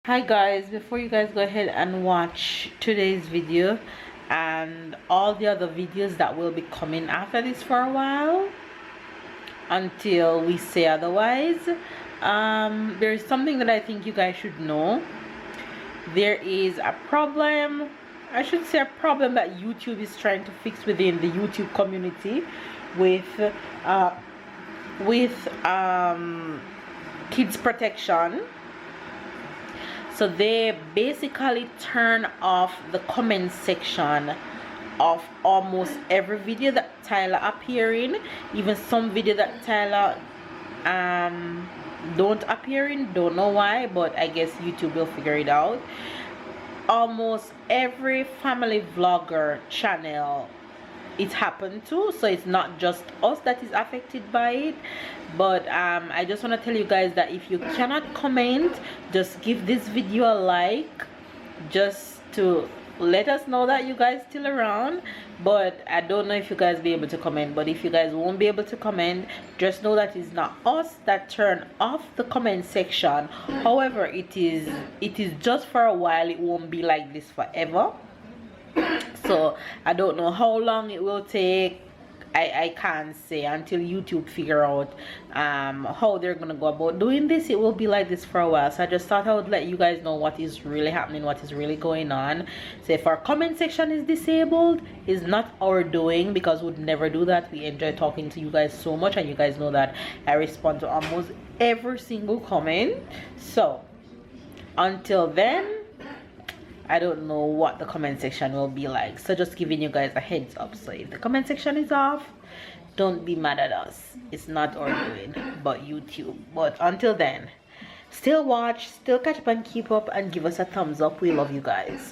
Hi guys, before you guys go ahead and watch today's video and all the other videos that will be coming after this for a while until we say otherwise, there is something that I think you guys should know. There is a problem, I should say a problem, that YouTube is trying to fix within the YouTube community with kids protection. So they basically turn off the comment section of almost every video that Tyler appear in, even some video that Tyler don't appear in. Don't know why, but I guess YouTube will figure it out. Almost every family vlogger channel it happened to, so it's not just us that is affected by it. But I just want to tell you guys that if you cannot comment, just give this video a like, just to let us know that you guys still around. But I don't know if you guys be able to comment, but if you guys won't be able to comment, just know that it's not us that turn off the comment section. However, it is just for a while. It won't be like this forever. So I don't know how long it will take. I can't say until YouTube figure out how they're gonna go about doing this. It will be like this for a while. So I just thought I would let you guys know what is really happening, what is really going on. So if our comment section is disabled, it's not our doing, because we'd never do that. We enjoy talking to you guys so much, and you guys know that I respond to almost every single comment. So until then, I don't know what the comment section will be like, so just giving you guys a heads up. So if the comment section is off, don't be mad at us. It's not our doing, but YouTube. But until then, still watch, still catch up and keep up, and give us a thumbs up. We love you guys.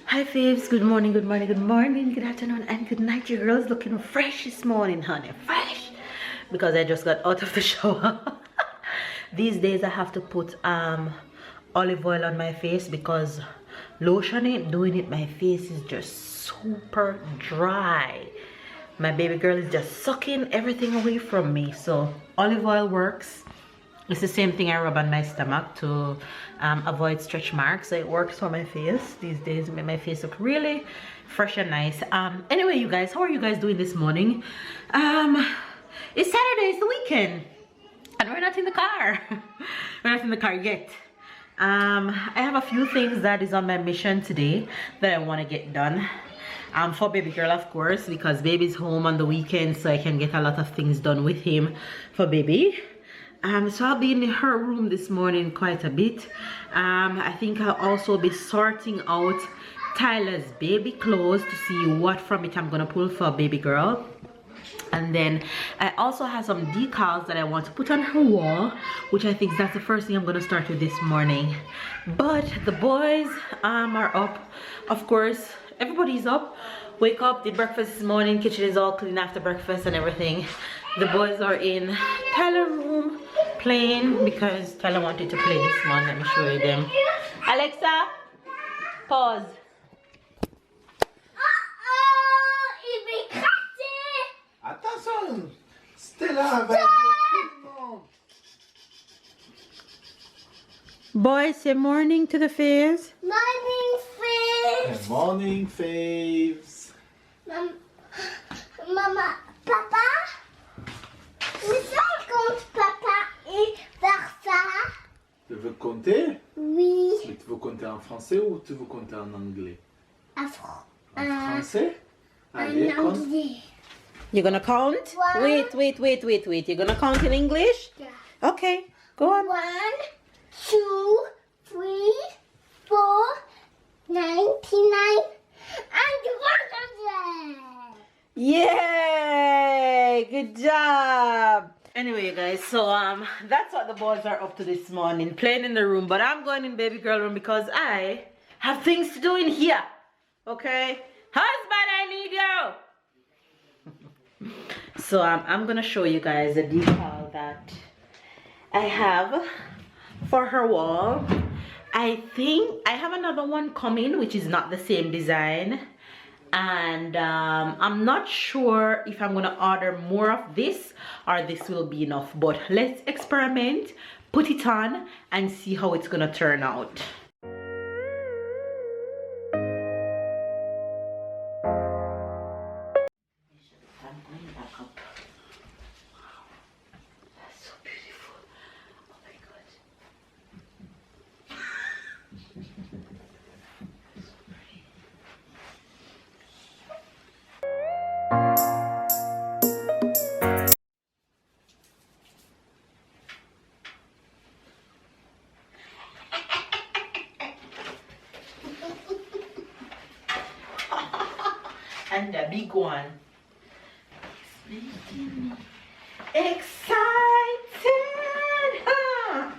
Hi faves, good morning, good morning, good morning, good afternoon, and good night. Your girl's looking fresh this morning, honey, fresh, because I just got out of the shower. These days I have to put olive oil on my face, because lotion ain't doing it. My face is just super dry. My baby girl is just sucking everything away from me. So olive oil works. It's the same thing I rub on my stomach to avoid stretch marks. So it works for my face these days. Make my face look really fresh and nice. Anyway, you guys, how are you guys doing this morning? It's Saturday, it's the weekend, and we're not in the car. We're not in the car yet. I have a few things that is on my mission today that I want to get done. For baby girl, of course, because baby's home on the weekend, so I can get a lot of things done with him for baby. So I'll be in her room this morning quite a bit. I think I'll also be sorting out Tyler's baby clothes to see what from it I'm gonna pull for baby girl. And then I also have some decals that I want to put on her wall, which I think that's the first thing I'm gonna start with this morning. But the boys are up, of course. Everybody's up. Wake up, did breakfast this morning, kitchen is all clean after breakfast and everything. The boys are in Tyler's room playing, because Tyler wanted to play this one. Let me show you them. Alexa, pause. Attention, Stella va être. Boys, say morning to the faves. Morning, faves. Morning, faves. Mama, papa. Où ça compte papa et Barça? Tu veux compter? Oui. Mais tu veux compter en français ou tu veux compter en anglais? En Français? Allez, compte. anglais. You're gonna count? One. Wait. You're gonna count in English? Yeah. Okay, go on. 1, 2, 3, 4, 99, and 100. Yay! Good job. Anyway, you guys, so that's what the boys are up to this morning, playing in the room. But I'm going in baby girl room because I have things to do in here. Okay, husband, I need you. So I'm gonna show you guys the decal that I have for her wall. I think I have another one coming, which is not the same design. And I'm not sure if I'm gonna order more of this or this will be enough, but let's experiment, put it on and see how it's gonna turn out. I'm going back up. Wow, that's so beautiful. Oh my god. So pretty. And the big one is making me excited. Huh?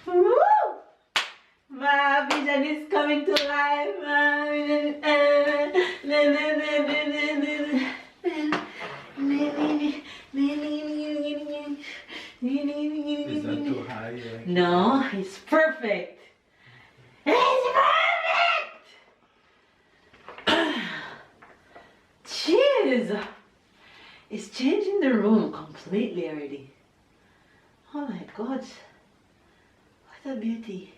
Woo! My vision is coming to life. My vision. Is that too high? No, it's perfect. It's perfect. Jeez, it's changing the room completely already. Oh my god, what a beauty.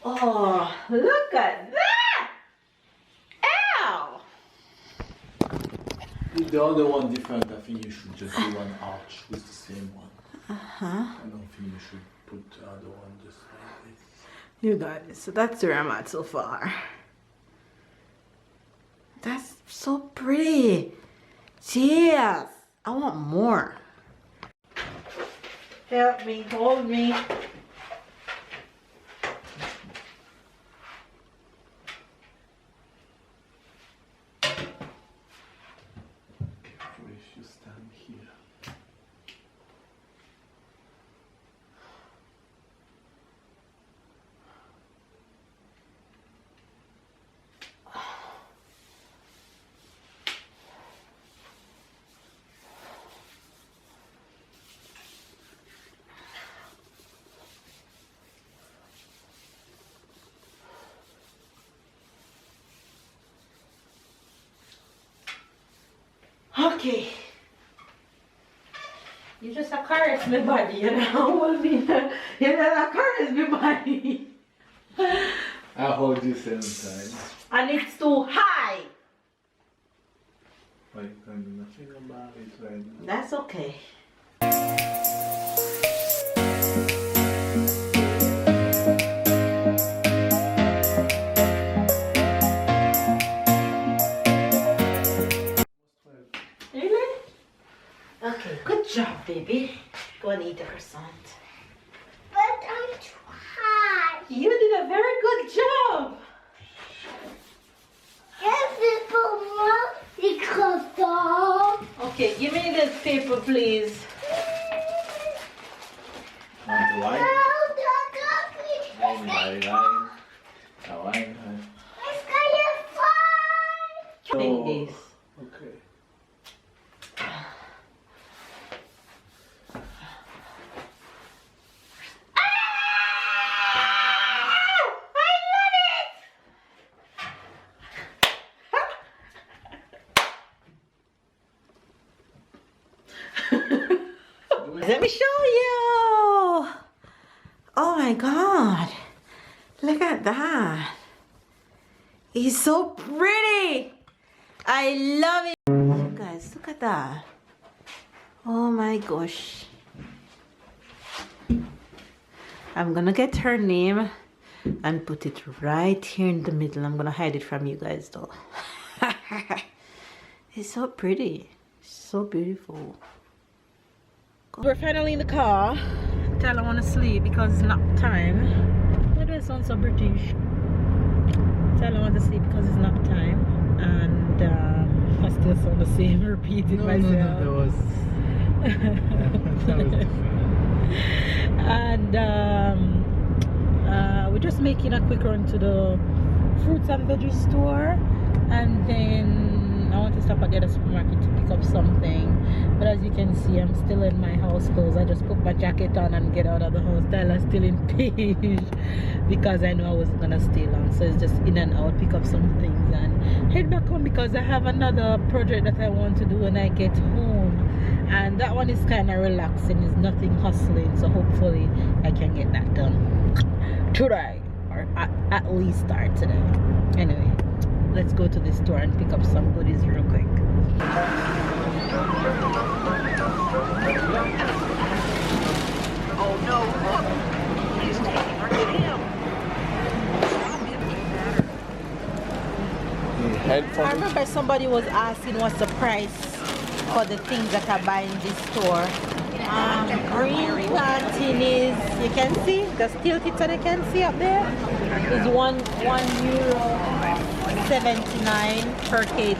Oh, look at that! Ow! If the other one different, I think you should just do one arch with the same one. Uh-huh. I don't think you should put the other one just like this. You got it. So that's where I'm at so far. That's so pretty. Cheers. I want more. Help me, hold me. Careful if you stand here. Okay. You just caress my body, you know. Hold me. You just caress my body. I hold you same time. And it's too high. But you can do nothing about it right now. That's okay. Really? Okay, good job, baby. Go and eat the croissant. But I'm too high. You did a very good job. If people want the croissant. Okay, give me the paper, please. Want the line? No, the coffee. Line. A line. It's gonna fly. Take Oh, this. okay. God. Look at that. He's so pretty. I love it. You guys, look at that. Oh my gosh. I'm gonna get her name and put it right here in the middle. I'm gonna hide it from you guys though. It's so pretty. So beautiful. We're finally in the car. Tyler wanna sleep because it's nap time. Why do I sound so British? Tyler wants to sleep because it's nap time. And I still sound the same, repeating myself. No, that was different. And we're just making a quick run to the fruits and veggie store, and then I want to stop at the other supermarket to pick up something. But as you can see, I'm still in my house clothes. I just put my jacket on and get out of the house. Tyler's still in beige because I know I wasn't gonna stay long, so it's just in and out, pick up some things and head back home because I have another project that I want to do when I get home, and that one is kind of relaxing. It's nothing hustling, so hopefully I can get that done today, or at least start today. Anyway, let's go to the store and pick up some goodies real quick. Oh no, look! He's taking her to him. I remember somebody was asking what's the price for the things that I buy in this store. Green plantain is, you can see, just tilt it so they can see up there, is €1.79 per kg.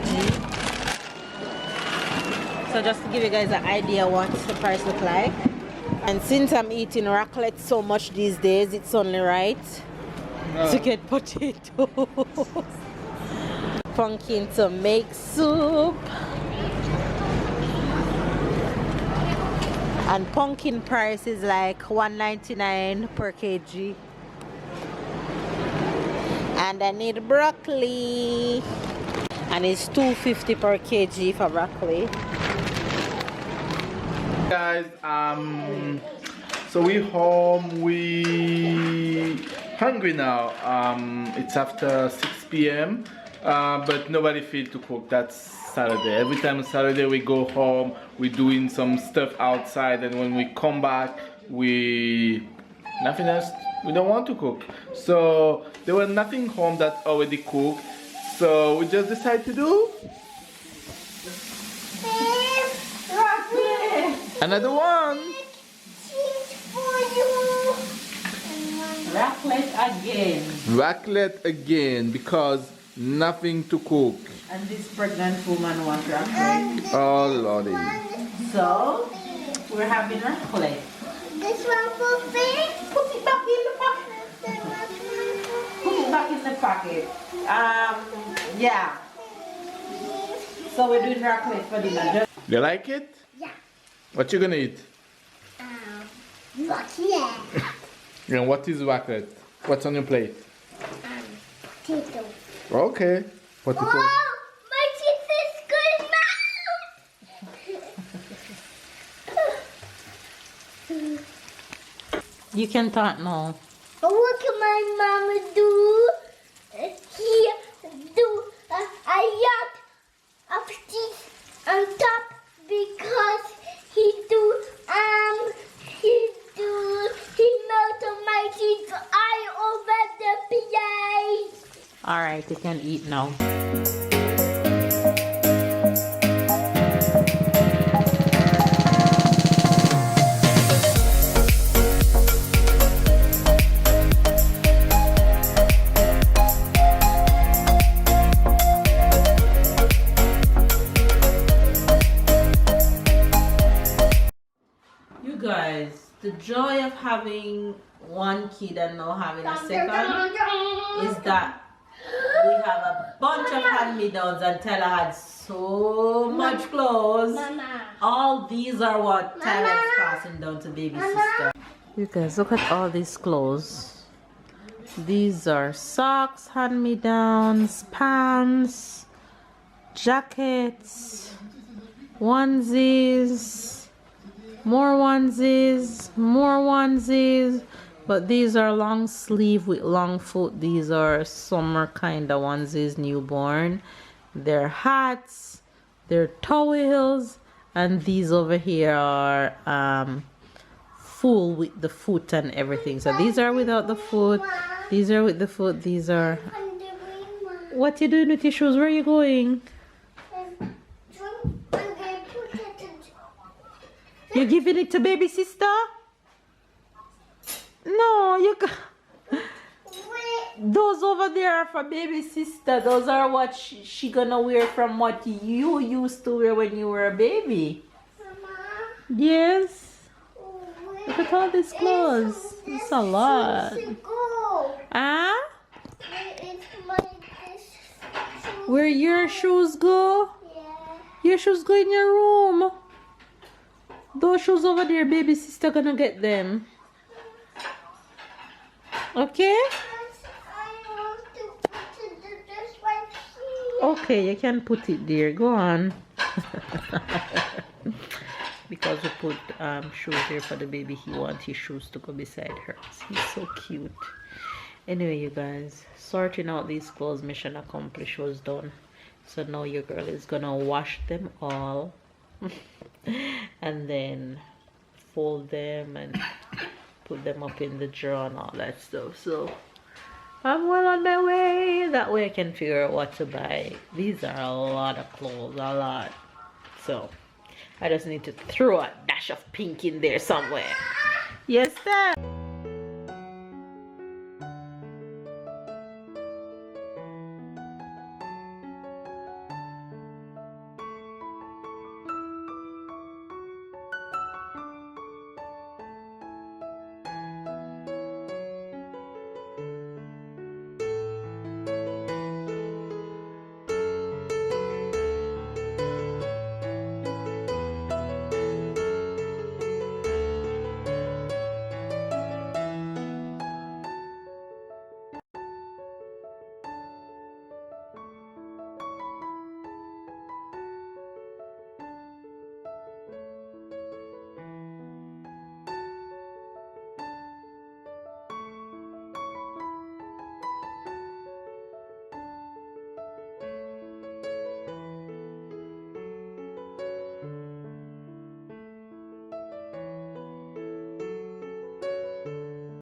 So just to give you guys an idea what the price look like. And since I'm eating raclette so much these days, it's only right to get potatoes. Pumpkin to make soup. And pumpkin price is like $1.99 per kg. And I need broccoli. And it's $2.50 per kg for broccoli. Guys, so we home, we hungry now. It's after 6 p.m. But nobody feel to cook. That's Saturday. Every time Saturday we go home, we're doing some stuff outside, and when we come back, nothing else. We don't want to cook. So there was nothing home that already cooked. So we just decided to do another one. Raclette again. Raclette again because nothing to cook. And this pregnant woman wants raclette. Oh lordy. So we're having raclette. This one for fish. Put it back in the pocket. Put it back in the pocket. Yeah. So we're doing raclette for dinner. You like it? Yeah. What you gonna eat? Raclette. And what is raclette? What's on your plate? Potato. Okay. Potato. Oh, my teeth is good now. You can talk now. What can my mama do? He do a yacht of teeth on top because he melted my teeth all over the place. All right, you can eat now. You guys, the joy of having one kid and now having a second is that we have a bunch of hand-me-downs, and Tyler had so much clothes. Mama. All these are what Tyler is passing down to baby sister. You guys, look at all these clothes. These are socks, hand-me-downs, pants, jackets, onesies, more onesies, more onesies, But these are long sleeve with long foot. These are summer kind of onesies, newborn. They're hats, they're towels, and these over here are full with the foot and everything. So these are without the foot, these are with the foot, these are... What you doing with your shoes? Where are you going? You giving it to baby sister? No, you can. Those over there are for baby sister. Those are what she gonna wear from what you used to wear when you were a baby. Mama, Yes. Look at all these clothes. It's a lot. Huh? Where your shoes go? Your shoes go in your room. Those shoes over there, baby sister gonna get them. Okay? Okay, you can put it there. Go on. Because we put shoes here for the baby, he wants his shoes to go beside hers. He's so cute. Anyway, you guys, sorting out these clothes, mission accomplished, was done. So now your girl is gonna wash them all and then fold them and put them up in the drawer and all that stuff. So I'm well on my way. That way I can figure out what to buy. These are a lot of clothes, a lot. So I just need to throw a dash of pink in there somewhere. Yes, sir.